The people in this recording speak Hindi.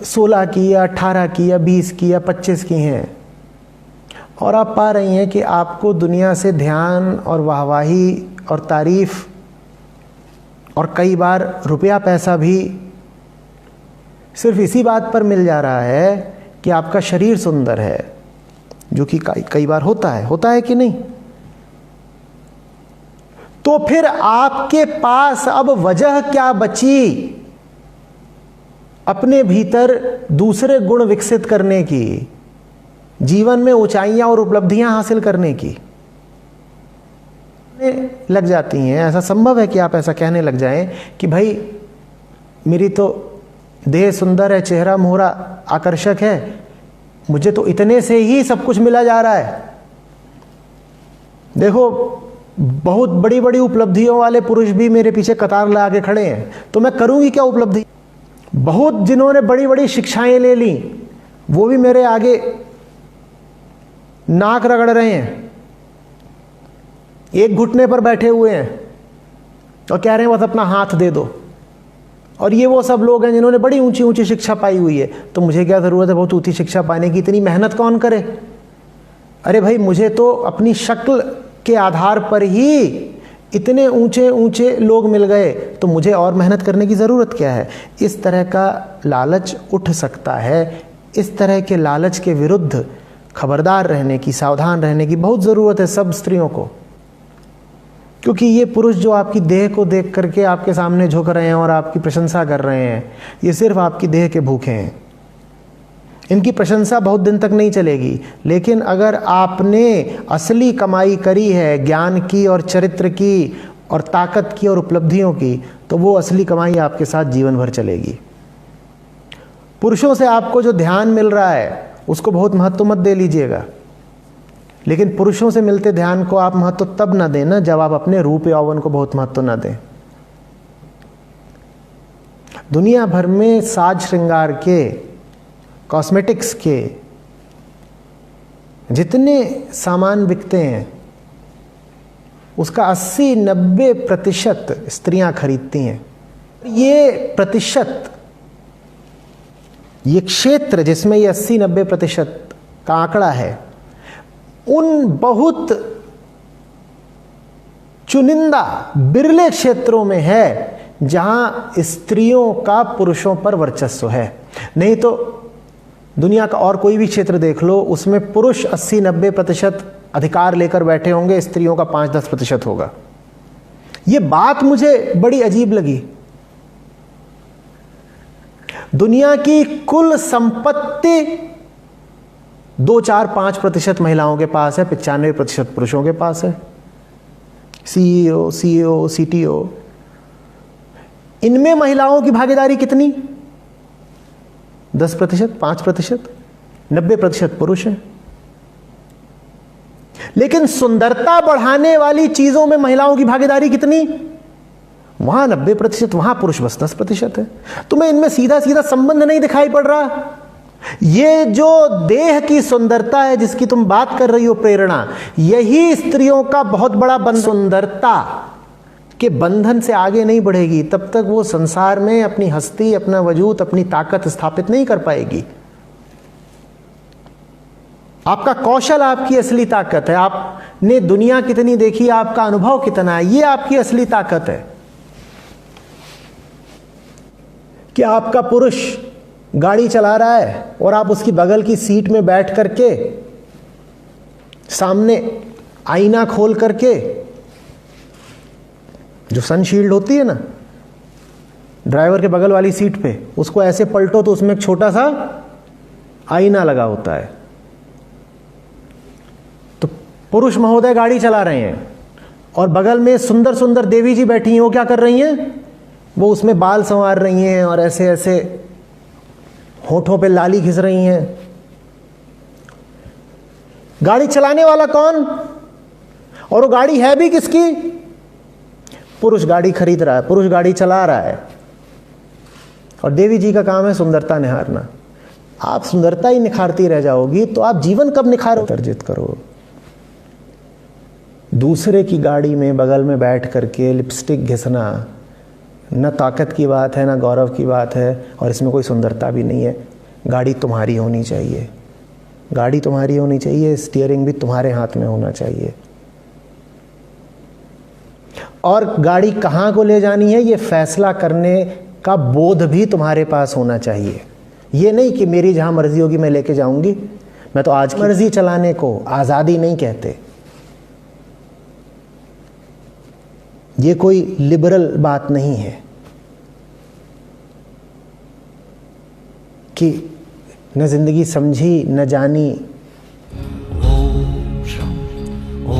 16 की या 18 की या 20 की या 25 की हैं, और आप पा रही हैं कि आपको दुनिया से ध्यान और वाहवाही और तारीफ और कई बार रुपया पैसा भी सिर्फ इसी बात पर मिल जा रहा है कि आपका शरीर सुंदर है, जो कि कई बार होता है कि नहीं? तो फिर आपके पास अब वजह क्या बची अपने भीतर दूसरे गुण विकसित करने की, जीवन में ऊंचाइयां और उपलब्धियां हासिल करने की? लग जाती हैं। ऐसा संभव है कि आप ऐसा कहने लग जाएं कि भाई मेरी तो देह सुंदर है, चेहरा मोहरा आकर्षक है, मुझे तो इतने से ही सब कुछ मिला जा रहा है। देखो, बहुत बड़ी बड़ी उपलब्धियों वाले पुरुष भी मेरे पीछे कतार लगा के खड़े हैं, तो मैं करूंगी क्या उपलब्धि? बहुत जिन्होंने बड़ी बड़ी शिक्षाएं ले ली, वो भी मेरे आगे नाक रगड़ रहे हैं, एक घुटने पर बैठे हुए हैं और कह रहे हैं बस अपना हाथ दे दो। और ये वो सब लोग हैं जिन्होंने बड़ी ऊंची ऊंची शिक्षा पाई हुई है। तो मुझे क्या ज़रूरत है बहुत ऊंची शिक्षा पाने की? इतनी मेहनत कौन करे? अरे भाई, मुझे तो अपनी शक्ल के आधार पर ही इतने ऊंचे ऊंचे लोग मिल गए, तो मुझे और मेहनत करने की ज़रूरत क्या है? इस तरह का लालच उठ सकता है। इस तरह के लालच के विरुद्ध खबरदार रहने की, सावधान रहने की बहुत ज़रूरत है सब स्त्रियों को। क्योंकि ये पुरुष जो आपकी देह को देख करके आपके सामने झुक रहे हैं और आपकी प्रशंसा कर रहे हैं, ये सिर्फ आपकी देह के भूखे हैं। इनकी प्रशंसा बहुत दिन तक नहीं चलेगी, लेकिन अगर आपने असली कमाई करी है ज्ञान की और चरित्र की और ताकत की और उपलब्धियों की, तो वो असली कमाई आपके साथ जीवन भर चलेगी। पुरुषों से आपको जो ध्यान मिल रहा है उसको बहुत महत्व मत दे लीजिएगा, लेकिन पुरुषों से मिलते ध्यान को आप महत्व तब ना देना जब आप अपने रूप यौवन को बहुत महत्व ना दें। दुनिया भर में साज श्रृंगार के, कॉस्मेटिक्स के जितने सामान बिकते हैं उसका 80-90% स्त्रियां खरीदती हैं। ये प्रतिशत, ये क्षेत्र जिसमें ये 80-90% का आंकड़ा है, उन बहुत चुनिंदा बिरले क्षेत्रों में है जहां स्त्रियों का पुरुषों पर वर्चस्व है। नहीं तो दुनिया का और कोई भी क्षेत्र देख लो, उसमें पुरुष 80-90% अधिकार लेकर बैठे होंगे, स्त्रियों का 5-10% होगा। ये बात मुझे बड़ी अजीब लगी। दुनिया की कुल संपत्ति 2-4-5% महिलाओं के पास है, 95% पुरुषों के पास है। CEO, CTO, इनमें महिलाओं की भागीदारी कितनी? 10%, 5%, 90% पुरुष है। लेकिन सुंदरता बढ़ाने वाली चीजों में महिलाओं की भागीदारी कितनी? वहां 90%, वहां पुरुष बस 10% है। तुम्हें इनमें सीधा सीधा संबंध नहीं दिखाई पड़ रहा? ये जो देह की सुंदरता है जिसकी तुम बात कर रही हो, प्रेरणा, यही स्त्रियों का बहुत बड़ा बंधन। सुंदरता के बंधन से आगे नहीं बढ़ेगी तब तक वो संसार में अपनी हस्ती, अपना वजूद, अपनी ताकत स्थापित नहीं कर पाएगी। आपका कौशल आपकी असली ताकत है। आपने दुनिया कितनी देखी, आपका अनुभव कितना है, ये आपकी असली ताकत है। कि आपका पुरुष गाड़ी चला रहा है और आप उसकी बगल की सीट में बैठ करके सामने आईना खोल करके, जो सनशील्ड होती है ना ड्राइवर के बगल वाली सीट पे, उसको ऐसे पलटो तो उसमें एक छोटा सा आईना लगा होता है। तो पुरुष महोदय गाड़ी चला रहे हैं और बगल में सुंदर सुंदर देवी जी बैठी हैं। वो क्या कर रही हैं? वो उसमें बाल संवार रही हैं और ऐसे ऐसे होठों पे लाली घिस रही हैं। गाड़ी चलाने वाला कौन? और वो गाड़ी है भी किसकी? पुरुष गाड़ी खरीद रहा है, पुरुष गाड़ी चला रहा है, और देवी जी का काम है सुंदरता निहारना। आप सुंदरता ही निखारती रह जाओगी तो आप जीवन कब निखारोगे? अर्जित करो। दूसरे की गाड़ी में बगल में बैठ करके लिपस्टिक घिसना, न ताकत की बात है, न गौरव की बात है, और इसमें कोई सुंदरता भी नहीं है। गाड़ी तुम्हारी होनी चाहिए, गाड़ी तुम्हारी होनी चाहिए, स्टीयरिंग भी तुम्हारे हाथ में होना चाहिए। और गाड़ी कहाँ को ले जानी है ये फैसला करने का बोध भी तुम्हारे पास होना चाहिए। ये नहीं कि मेरी जहाँ मर्जी होगी मैं लेके जाऊंगी। मैं तो आज मर्जी चलाने को आज़ादी नहीं कहते। ये कोई लिबरल बात नहीं है कि न जिंदगी समझी न जानी। ओम शंभो